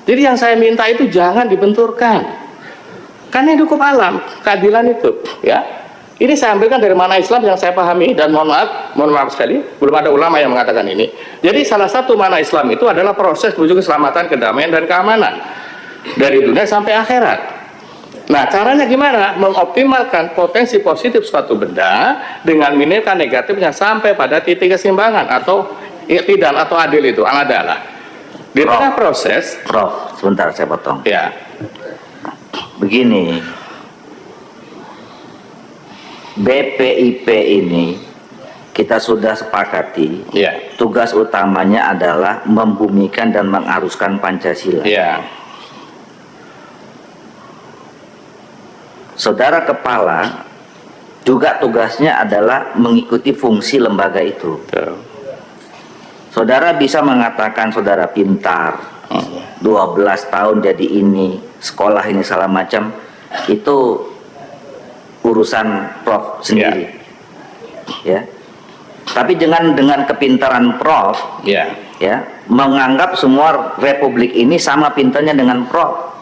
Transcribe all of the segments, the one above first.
Jadi yang saya minta itu jangan dibenturkan. Karena ini hukum alam, keadilan itu, ya. Ini saya ambilkan dari mana Islam yang saya pahami, dan mohon maaf sekali, belum ada ulama yang mengatakan ini. Jadi salah satu mana Islam itu adalah proses menuju keselamatan, kedamaian, dan keamanan dari dunia sampai akhirat. Nah, caranya gimana? Mengoptimalkan potensi positif suatu benda dengan minimkan negatifnya sampai pada titik keseimbangan atau iktidal atau adil itu, al-adalah. Di tengah proses, Prof, sebentar saya potong. ya. Begini, BPIP ini kita sudah sepakati, Ya. tugas utamanya adalah membumikan dan mengaruskan Pancasila. Ya. Saudara kepala juga tugasnya adalah mengikuti fungsi lembaga itu. Betul. Saudara bisa mengatakan saudara pintar, 12 tahun jadi ini, sekolah ini salah macam, itu urusan Prof sendiri. Ya. Tapi dengan kepintaran Prof, Ya. ya, menganggap semua republik ini sama pintarnya dengan Prof.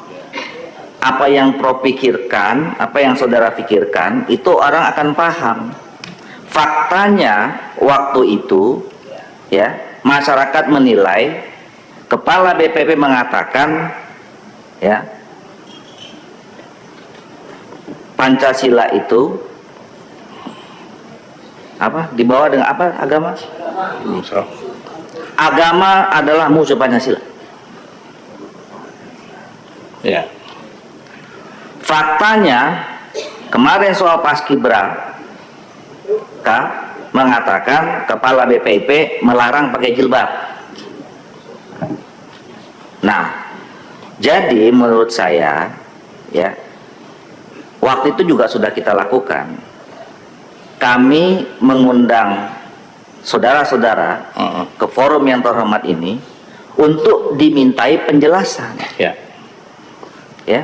Apa yang Prof pikirkan, apa yang saudara pikirkan, itu orang akan paham. Faktanya waktu itu, ya, masyarakat menilai, kepala BPIP mengatakan, ya, Pancasila itu apa? Dibawa dengan apa agama? Agama adalah musuh Pancasila. Ya. Faktanya kemarin soal Paskibraka mengatakan kepala BPIP melarang pakai jilbab. Nah, jadi menurut saya, ya, waktu itu juga sudah kita lakukan. Kami mengundang saudara-saudara ke forum yang terhormat ini untuk dimintai penjelasan. Ya. Ya.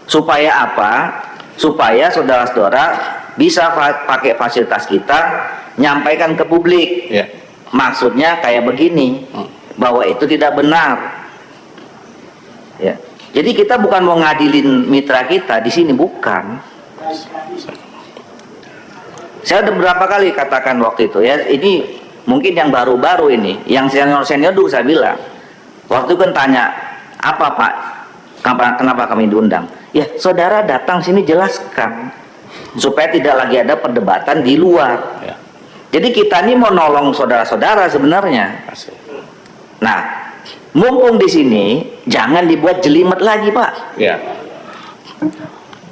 Supaya apa? Supaya saudara-saudara bisa pakai fasilitas kita, nyampaikan ke publik. Ya. Maksudnya kayak begini, bahwa itu tidak benar. Ya. Jadi kita bukan mau ngadilin mitra kita di sini, bukan. Saya udah berapa kali katakan waktu itu, ya, ini mungkin yang baru-baru ini, yang senior-senior dulu saya bilang, waktu kan tanya, apa Pak, kenapa kami diundang? Ya, saudara datang sini jelaskan, supaya tidak lagi ada perdebatan di luar. Ya. Jadi kita ini mau nolong saudara-saudara sebenarnya. Nah, mumpung di sini, jangan dibuat jelimet lagi, Pak. Ya.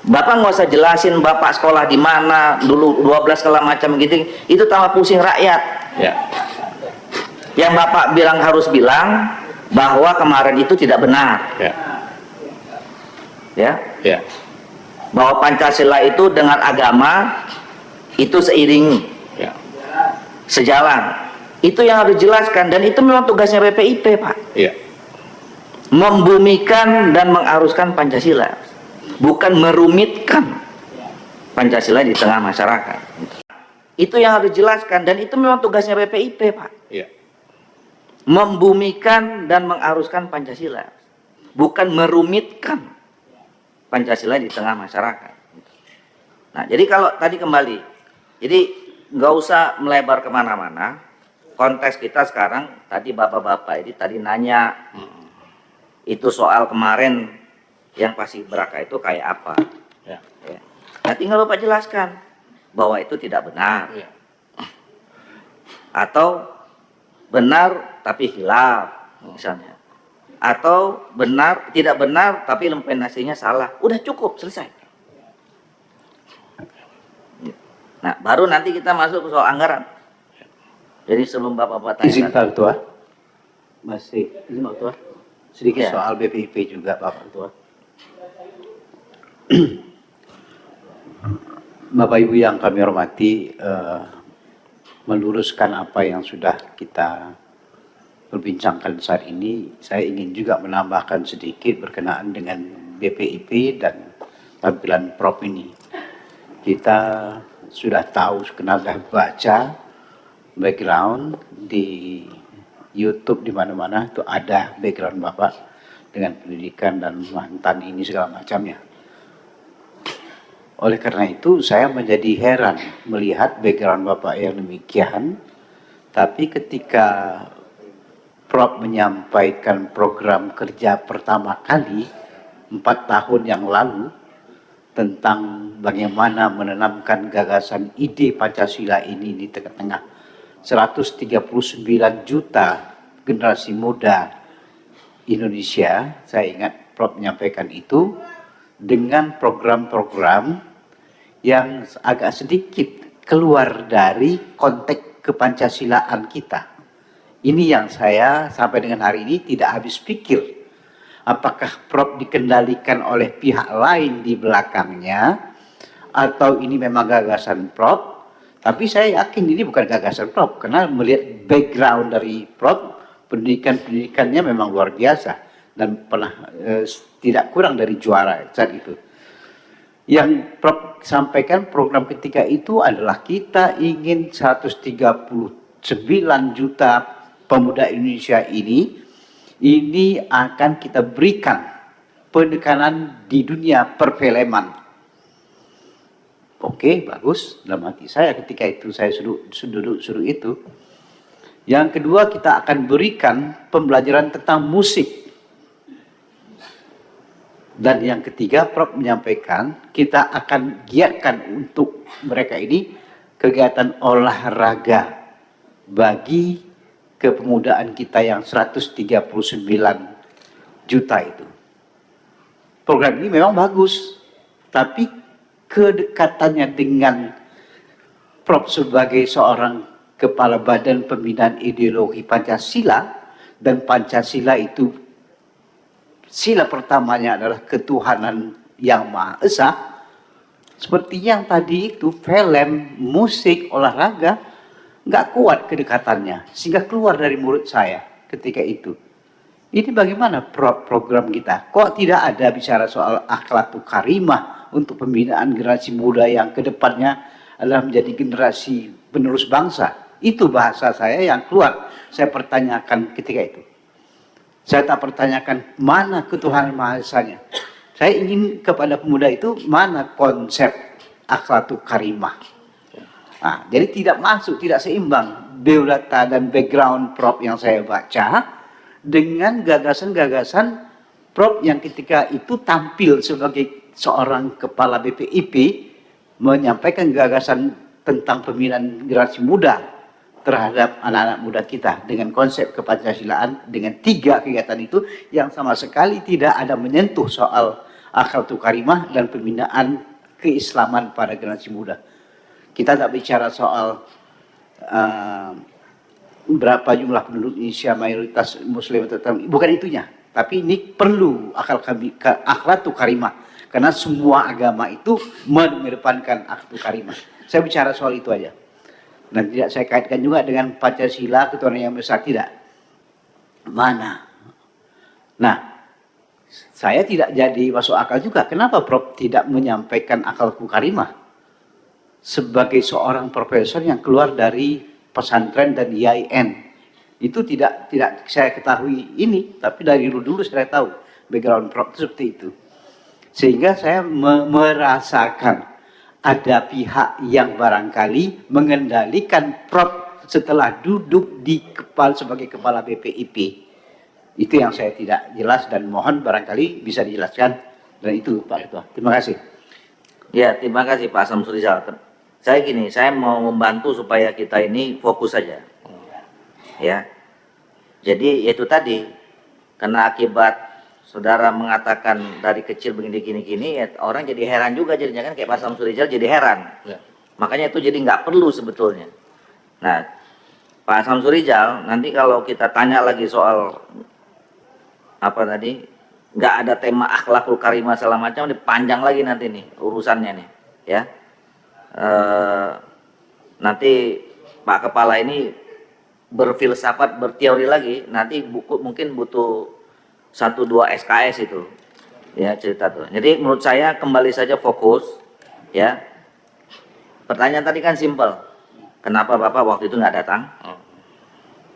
Bapak nggak usah jelasin Bapak sekolah di mana dulu 12 segala macam gitu, itu tambah pusing rakyat. Ya. Yang Bapak harus bilang bahwa kemarin itu tidak benar. Ya. Ya. Ya. Bahwa Pancasila itu dengan agama itu seiring, Ya. sejalan. Itu yang harus dijelaskan, dan itu memang tugasnya BPIP, Pak. Ya. Membumikan dan mengaruskan Pancasila, bukan merumitkan Pancasila di tengah masyarakat. Itu yang harus dijelaskan, dan itu memang tugasnya BPIP, Pak. Ya. Membumikan dan mengaruskan Pancasila, bukan merumitkan Pancasila di tengah masyarakat. Nah, jadi kalau tadi kembali, jadi nggak usah melebar kemana-mana. Konteks kita sekarang, tadi bapak-bapak ini tadi nanya, itu soal kemarin yang Paskibraka itu kayak apa? Ya. Ya. Nah, tinggal Bapak jelaskan bahwa itu tidak benar, Ya. atau benar tapi hilaf misalnya, atau benar tidak benar tapi implementasinya salah. Udah cukup, selesai. Nah, baru nanti kita masuk ke soal anggaran. Jadi sebelum Bapak-bapak tanya, Izin Pak Ketua, masih izin Pak Ketua, sedikit Ya. soal BPIP juga Bapak Ketua. Bapak Ibu yang kami hormati, meluruskan apa yang sudah kita perbincangkan saat ini, saya ingin juga menambahkan sedikit berkenaan dengan BPIP dan tampilan Prof ini. Kita sudah tahu, sudah baca background di YouTube di mana-mana itu ada background Bapak dengan pendidikan dan mantan ini segala macamnya. Oleh karena itu saya menjadi heran melihat background Bapak yang demikian, tapi ketika Prof menyampaikan program kerja pertama kali 4 tahun yang lalu tentang bagaimana menanamkan gagasan ide Pancasila ini di tengah-tengah 139 juta generasi muda Indonesia, saya ingat Prof menyampaikan itu dengan program-program yang agak sedikit keluar dari konteks kepancasilaan kita. Ini yang saya sampai dengan hari ini tidak habis pikir. Apakah Prof dikendalikan oleh pihak lain di belakangnya atau ini memang gagasan Prof? Tapi saya yakin ini bukan gagasan Prof karena melihat background dari Prof, pendidikannya memang luar biasa dan pernah tidak kurang dari juara saat itu. Yang Prof sampaikan program ketiga itu adalah kita ingin 139 juta pemuda Indonesia ini akan kita berikan penekanan di dunia perfilman. Oke, bagus. Dalam hati saya ketika itu saya suruh itu. Yang kedua, kita akan berikan pembelajaran tentang musik. Dan yang ketiga, Prof menyampaikan kita akan giatkan untuk mereka ini kegiatan olahraga bagi kepemudaan kita yang 139 juta itu. Program ini memang bagus, tapi kedekatannya dengan Prof sebagai seorang kepala badan pembinaan ideologi Pancasila, dan Pancasila itu sila pertamanya adalah ketuhanan yang Maha Esa, seperti yang tadi itu film, musik, olahraga nggak kuat kedekatannya sehingga keluar dari mulut saya ketika itu. Ini bagaimana program kita? Kok tidak ada bicara soal akhlakul karimah untuk pembinaan generasi muda yang kedepannya adalah menjadi generasi penerus bangsa? Itu bahasa saya yang keluar. Saya pertanyakan ketika itu. Saya tak pertanyakan mana ketuhanan Maha Esanya. Saya ingin kepada pemuda itu mana konsep akhlakul karimah. Nah, jadi tidak masuk, tidak seimbang biodata dan background Prof yang saya baca dengan gagasan-gagasan Prof yang ketika itu tampil sebagai seorang kepala BPIP menyampaikan gagasan tentang pembinaan generasi muda terhadap anak-anak muda kita dengan konsep kepancasilaan dengan 3 kegiatan itu yang sama sekali tidak ada menyentuh soal akhlakul karimah dan pembinaan keislaman pada generasi muda. Kita tak bicara soal berapa jumlah penduduk Indonesia mayoritas Muslim atau bukan itunya, tapi ini perlu akhlakul karimah karena semua agama itu mengedepankan akhlakul karimah. Saya bicara soal itu aja, dan tidak saya kaitkan juga dengan Pancasila ketuhanan yang besar, tidak. Mana? Nah, saya tidak jadi masuk akal juga. Kenapa Prof tidak menyampaikan akhlakul karimah? Sebagai seorang profesor yang keluar dari pesantren dan IAIN, itu tidak saya ketahui ini, tapi dari dulu saya tahu background Prof seperti itu, sehingga saya merasakan ada pihak yang barangkali mengendalikan Prof setelah duduk di sebagai kepala BPIP. Itu yang saya tidak jelas dan mohon barangkali bisa dijelaskan. Dan itu Pak Ketua. Terima kasih. Ya, terima kasih Pak Samsuri Rizal. Saya mau membantu supaya kita ini fokus saja. Ya. Jadi itu tadi, karena akibat saudara mengatakan dari kecil begini, ya, orang jadi heran juga jadinya kan, kayak Pak Samsuri Rizal jadi heran. Ya. Makanya itu jadi nggak perlu sebetulnya. Nah, Pak Samsuri Rizal, nanti kalau kita tanya lagi soal apa tadi, nggak ada tema akhlakul karimah segala macam, panjang lagi nanti nih urusannya nih, ya. Nanti Pak Kepala ini berfilsafat, berteori lagi, nanti mungkin butuh 1-2 SKS itu, ya cerita tuh. Jadi menurut saya kembali saja fokus, ya. Pertanyaan tadi kan simpel, kenapa Bapak waktu itu nggak datang?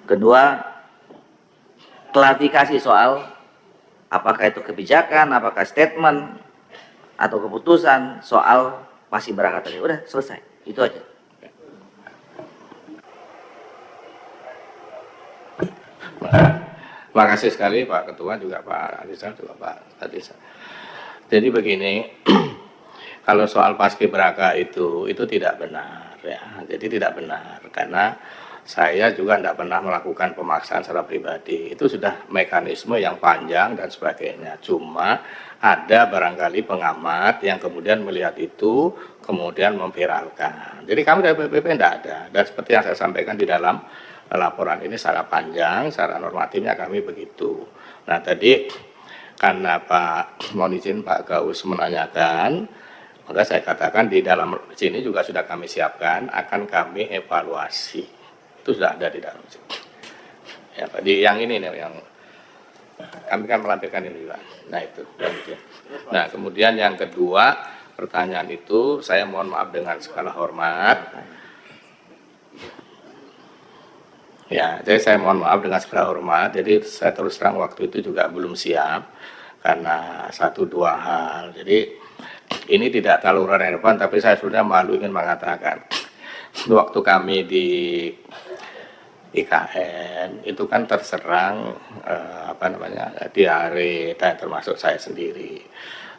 Kedua, klarifikasi soal apakah itu kebijakan, apakah statement atau keputusan soal Paskibraka tadi. Udah selesai, itu aja. Terima kasih sekali Pak Ketua, juga Pak Rizal, juga Pak Tadisa. Jadi begini, kalau soal Paskibraka itu tidak benar ya. Jadi tidak benar karena saya juga tidak pernah melakukan pemaksaan secara pribadi. Itu sudah mekanisme yang panjang dan sebagainya. Cuma ada barangkali pengamat yang kemudian melihat itu kemudian memviralkan. Jadi kami dari PPP tidak ada. Dan seperti yang saya sampaikan di dalam laporan ini secara panjang, secara normatifnya kami begitu. Nah tadi karena Pak, mohon izin Pak Gaus menanyakan, maka saya katakan di dalam sini juga sudah kami siapkan, akan kami evaluasi. Itu sudah ada di dalam sini. Ya, di yang ini nih, yang kami kan melampirkan ini juga. Nah itu. Nah kemudian yang kedua, pertanyaan itu saya mohon maaf dengan segala hormat. Ya, jadi saya mohon maaf dengan segala hormat. Jadi saya terus terang waktu itu juga belum siap karena satu dua hal. Jadi ini tidak terlalu relevan, tapi saya sudah malu ingin mengatakan waktu kami di IKN itu kan terserang diare, dan termasuk saya sendiri.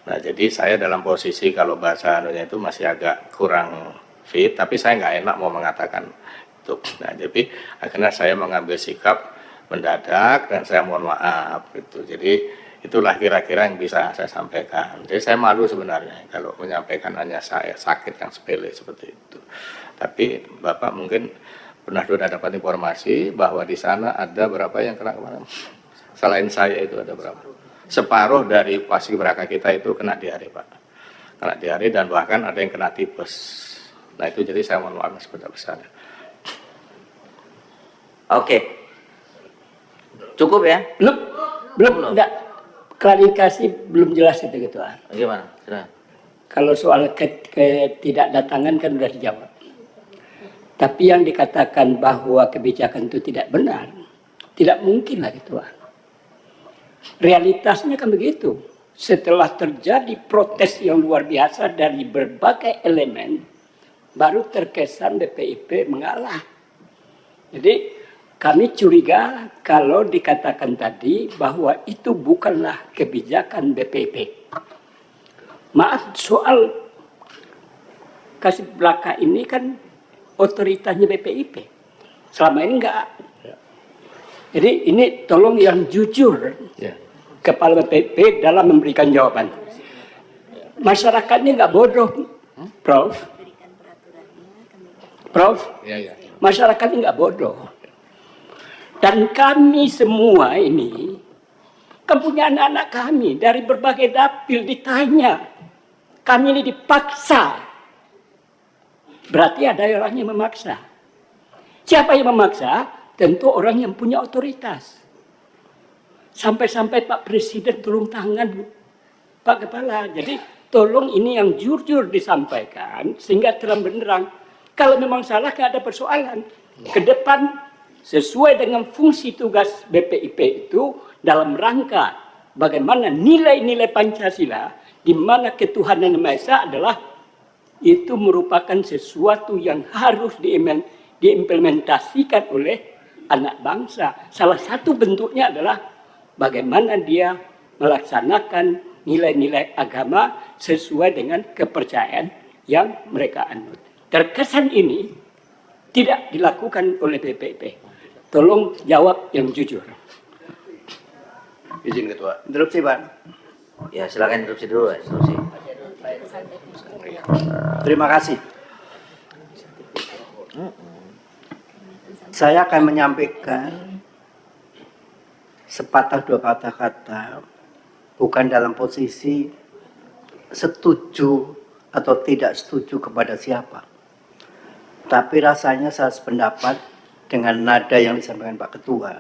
Nah, jadi saya dalam posisi kalau bahasa anunya itu masih agak kurang fit, tapi saya nggak enak mau mengatakan. Nah, jadi akhirnya saya mengambil sikap mendadak dan saya mohon maaf gitu. Jadi itulah kira-kira yang bisa saya sampaikan. Jadi saya malu sebenarnya kalau menyampaikan hanya saya sakit yang sepele seperti itu. Tapi Bapak mungkin pernah sudah dapat informasi bahwa di sana ada berapa yang kena kemarin? Selain saya itu ada berapa? Separuh dari Paskibraka kita itu kena diare, Pak. Kena diare dan bahkan ada yang kena tipes. Nah itu jadi saya mohon maaf sebesar-besarnya. Oke. Cukup ya? Belum enggak, klarifikasi belum jelas itu Ketua. Bagaimana? Silahkan. Kalau soal ketidakdatangan kan sudah dijawab. Tapi yang dikatakan bahwa kebijakan itu tidak benar, tidak mungkin lah Ketua. Realitasnya kan begitu. Setelah terjadi protes yang luar biasa dari berbagai elemen, baru terkesan BPIP mengalah. Jadi kami curiga kalau dikatakan tadi bahwa itu bukanlah kebijakan BPIP. Maaf, soal Paskibraka ini kan otoritasnya BPIP. Selama ini enggak. Jadi ini tolong yang jujur Kepala BPIP dalam memberikan jawaban. Masyarakatnya enggak bodoh, Prof. Masyarakatnya enggak bodoh. Dan kami semua ini kan punya anak-anak kami dari berbagai dapil ditanya. Kami ini dipaksa. Berarti ada orang yang memaksa. Siapa yang memaksa? Tentu orang yang punya otoritas. Sampai-sampai Pak Presiden turun tangan Pak Kepala. Jadi tolong ini yang jujur disampaikan sehingga terang benderang. Kalau memang salah nggak ada persoalan. Ke depan sesuai dengan fungsi tugas BPIP itu dalam rangka bagaimana nilai-nilai Pancasila di mana ketuhanan Yang Maha Esa adalah itu merupakan sesuatu yang harus diimplementasikan oleh anak bangsa. Salah satu bentuknya adalah bagaimana dia melaksanakan nilai-nilai agama sesuai dengan kepercayaan yang mereka anut. Terkesan ini tidak dilakukan oleh BPIP. Tolong jawab yang jujur. Izin Ketua. Interupsi, Pak. Ya silakan interupsi dulu ya. Interupsi. Terima kasih. Saya akan menyampaikan sepatah dua kata-kata, bukan dalam posisi setuju atau tidak setuju kepada siapa. Tapi rasanya saya sependapat dengan nada yang disampaikan Pak Ketua.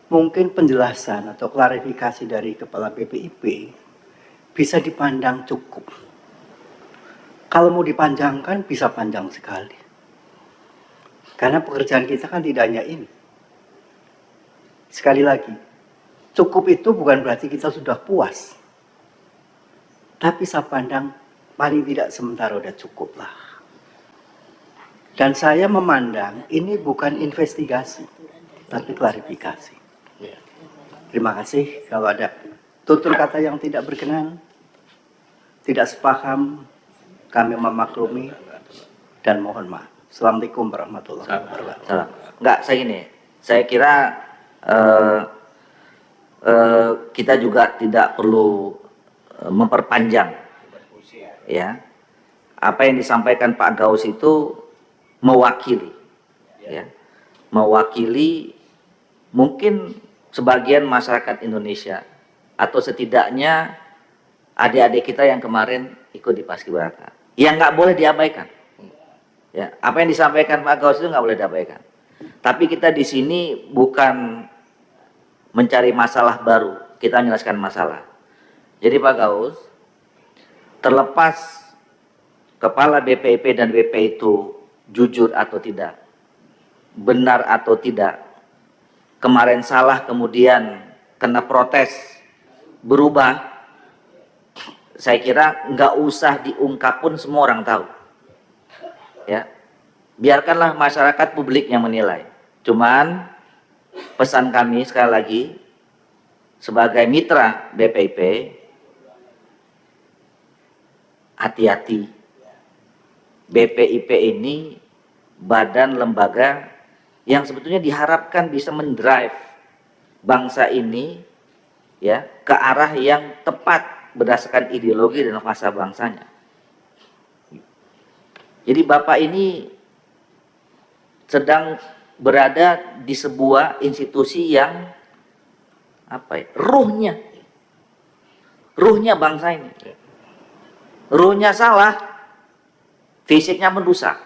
Mungkin penjelasan atau klarifikasi dari Kepala BPIP bisa dipandang cukup. Kalau mau dipanjangkan bisa panjang sekali. Karena pekerjaan kita kan tidak hanya ini. Sekali lagi, cukup itu bukan berarti kita sudah puas. Tapi saya pandang paling tidak sementara udah cukup lah. Dan saya memandang ini bukan investigasi, tapi klarifikasi. Terima kasih. Kalau ada tutur kata yang tidak berkenan, tidak sepaham, kami memaklumi dan mohon maaf. Assalamualaikum warahmatullahi wabarakatuh. Salah. Enggak, saya kira kita juga tidak perlu memperpanjang, ya. Apa yang disampaikan Pak Gaus itu mewakili, ya, mewakili mungkin sebagian masyarakat Indonesia atau setidaknya adik-adik kita yang kemarin ikut di Paskibraka, yang nggak boleh diabaikan. Ya, apa yang disampaikan Pak Gaus itu nggak boleh diabaikan. Tapi kita di sini bukan mencari masalah baru, kita menyelesaikan masalah. Jadi Pak Gaus, terlepas kepala BPIP dan BP itu jujur atau tidak, benar atau tidak, kemarin salah kemudian kena protes, berubah, saya kira nggak usah diungkap pun semua orang tahu. Ya, biarkanlah masyarakat publik yang menilai. Cuman pesan kami sekali lagi sebagai mitra BPIP, hati-hati. BPIP ini badan lembaga yang sebetulnya diharapkan bisa mendrive bangsa ini, ya, ke arah yang tepat berdasarkan ideologi dan fasa bangsanya. Jadi Bapak ini sedang berada di sebuah institusi yang ruhnya bangsa ini. Ruhnya salah, fisiknya merusak.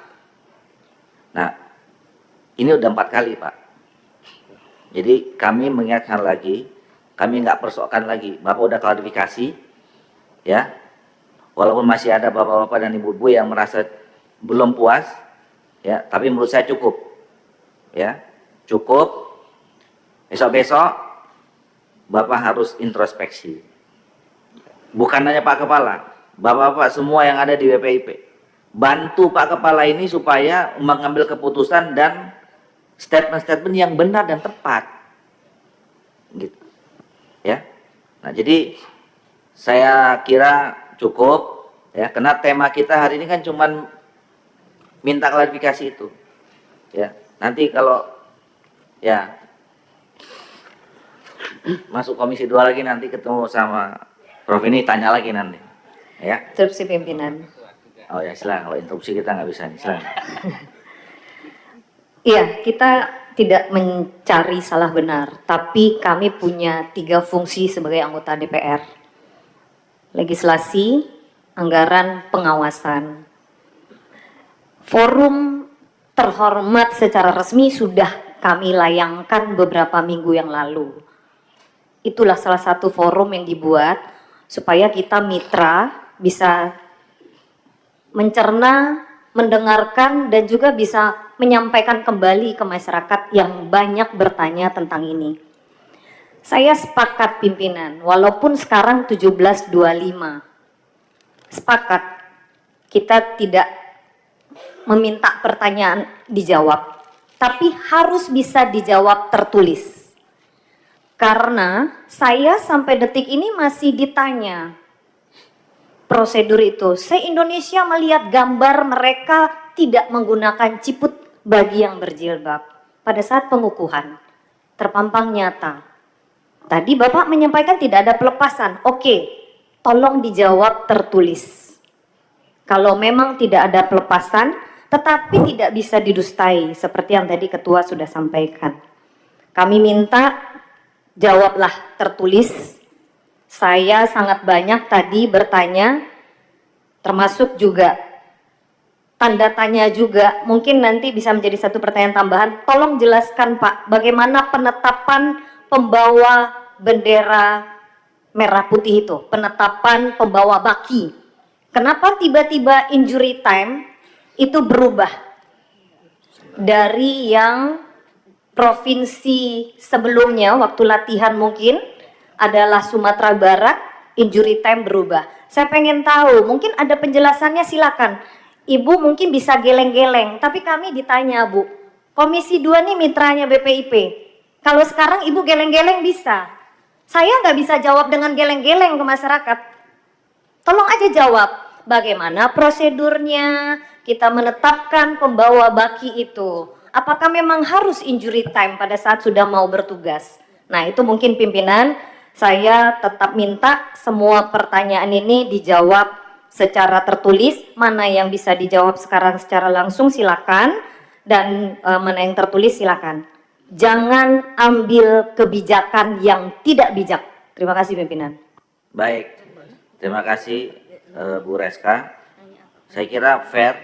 Nah, ini udah 4 kali, Pak. Jadi kami mengingatkan lagi, kami nggak persoalkan lagi. Bapak udah klarifikasi, ya. Walaupun masih ada bapak-bapak dan ibu-ibu yang merasa belum puas, ya. Tapi menurut saya cukup, ya, cukup. Besok-besok Bapak harus introspeksi. Bukan hanya Pak Kepala, bapak-bapak semua yang ada di BPIP. Bantu Pak Kepala ini supaya mengambil keputusan dan statement-statement yang benar dan tepat, gitu, ya. Nah, jadi saya kira cukup, ya, karena tema kita hari ini kan cuman minta klarifikasi itu, ya. Nanti kalau, ya, masuk komisi 2 lagi nanti ketemu sama Prof ini tanya lagi nanti, ya. Interupsi pimpinan. Oh ya, silakan. Kalau interupsi kita nggak bisa nih, silakan. Iya, kita tidak mencari salah benar, tapi kami punya 3 fungsi sebagai anggota DPR. Legislasi, anggaran, pengawasan. Forum terhormat secara resmi sudah kami layangkan beberapa minggu yang lalu. Itulah salah satu forum yang dibuat supaya kita mitra bisa mencerna, mendengarkan, dan juga bisa menyampaikan kembali ke masyarakat yang banyak bertanya tentang ini. Saya sepakat pimpinan, walaupun sekarang 17.25, sepakat kita tidak meminta pertanyaan dijawab, tapi harus bisa dijawab tertulis. Karena saya sampai detik ini masih ditanya prosedur itu. Se-Indonesia melihat gambar mereka tidak menggunakan ciput bagi yang berjilbab pada saat pengukuhan, terpampang nyata. Tadi Bapak menyampaikan tidak ada pelepasan. Oke, tolong dijawab tertulis. Kalau memang tidak ada pelepasan, tetapi tidak bisa didustai, seperti yang tadi Ketua sudah sampaikan. Kami minta jawablah tertulis. Saya sangat banyak tadi bertanya, termasuk juga tanda tanya juga, mungkin nanti bisa menjadi satu pertanyaan tambahan. Tolong jelaskan Pak, bagaimana penetapan pembawa bendera merah putih itu, penetapan pembawa baki. Kenapa tiba-tiba injury time itu berubah dari yang provinsi sebelumnya waktu latihan mungkin adalah Sumatera Barat, injury time berubah. Saya pengen tahu, mungkin ada penjelasannya, silakan. Ibu mungkin bisa geleng-geleng, tapi kami ditanya, Bu, Komisi 2 nih mitranya BPIP. Kalau sekarang Ibu geleng-geleng bisa. Saya nggak bisa jawab dengan geleng-geleng ke masyarakat. Tolong aja jawab, bagaimana prosedurnya kita menetapkan pembawa baki itu. Apakah memang harus injury time pada saat sudah mau bertugas? Nah, itu mungkin pimpinan, saya tetap minta semua pertanyaan ini dijawab secara tertulis. Mana yang bisa dijawab sekarang secara langsung silakan, dan mana yang tertulis silakan. Jangan ambil kebijakan yang tidak bijak. Terima kasih pimpinan. Baik, terima kasih Bu Reska. Saya kira fair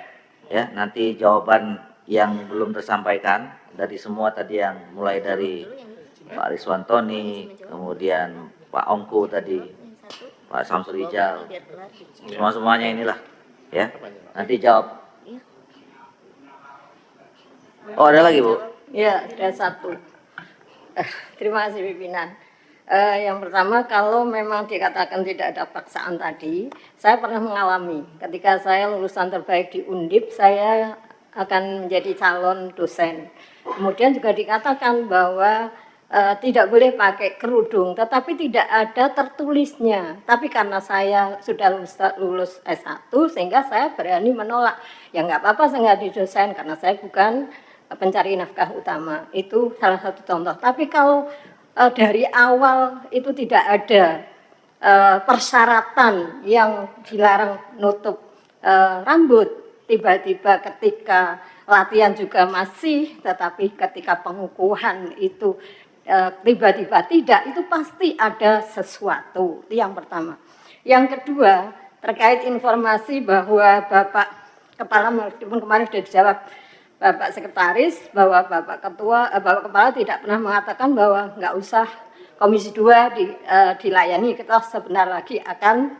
ya, nanti jawaban yang belum tersampaikan dari semua tadi, yang mulai dari Pak Riswantoni, kemudian Pak Ongku tadi, Pak Samsul Rijal, semuanya inilah ya, nanti jawab. Oh, ada lagi, Bu? Ya, ada satu. Terima kasih pimpinan. Yang pertama, kalau memang dikatakan tidak ada paksaan tadi, saya pernah mengalami ketika saya lulusan terbaik di Undip, saya akan menjadi calon dosen. Kemudian juga dikatakan bahwa tidak boleh pakai kerudung, tetapi tidak ada tertulisnya. Tapi karena saya sudah lulus S1, sehingga saya berani menolak. Ya nggak apa-apa, saya nggak di dosen karena saya bukan pencari nafkah utama. Itu salah satu contoh. Tapi kalau dari awal itu tidak ada persyaratan yang dilarang nutup rambut, tiba-tiba ketika latihan juga masih, tetapi ketika pengukuhan itu tiba-tiba tidak, itu pasti ada sesuatu. Itu yang pertama. Yang kedua, terkait informasi bahwa Bapak Kepala, meskipun kemarin sudah dijawab Bapak Sekretaris, bahwa Bapak Kepala tidak pernah mengatakan bahwa nggak usah Komisi 2 dilayani, kita sebentar lagi akan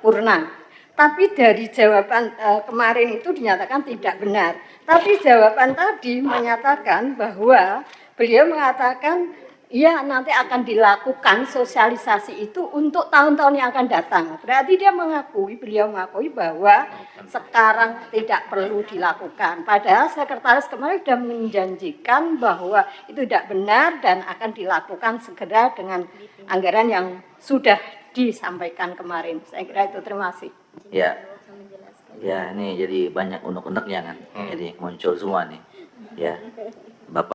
purna. Tapi dari jawaban kemarin itu dinyatakan tidak benar. Tapi jawaban tadi menyatakan bahwa beliau mengatakan ya nanti akan dilakukan sosialisasi itu untuk tahun-tahun yang akan datang. Berarti beliau mengakui bahwa sekarang tidak perlu dilakukan. Padahal sekretaris kemarin sudah menjanjikan bahwa itu tidak benar dan akan dilakukan segera dengan anggaran yang sudah disampaikan kemarin. Saya kira itu, terima kasih. Ya, ya ini jadi banyak unek-uneknya kan, jadi muncul semua nih. Ya, Bapak.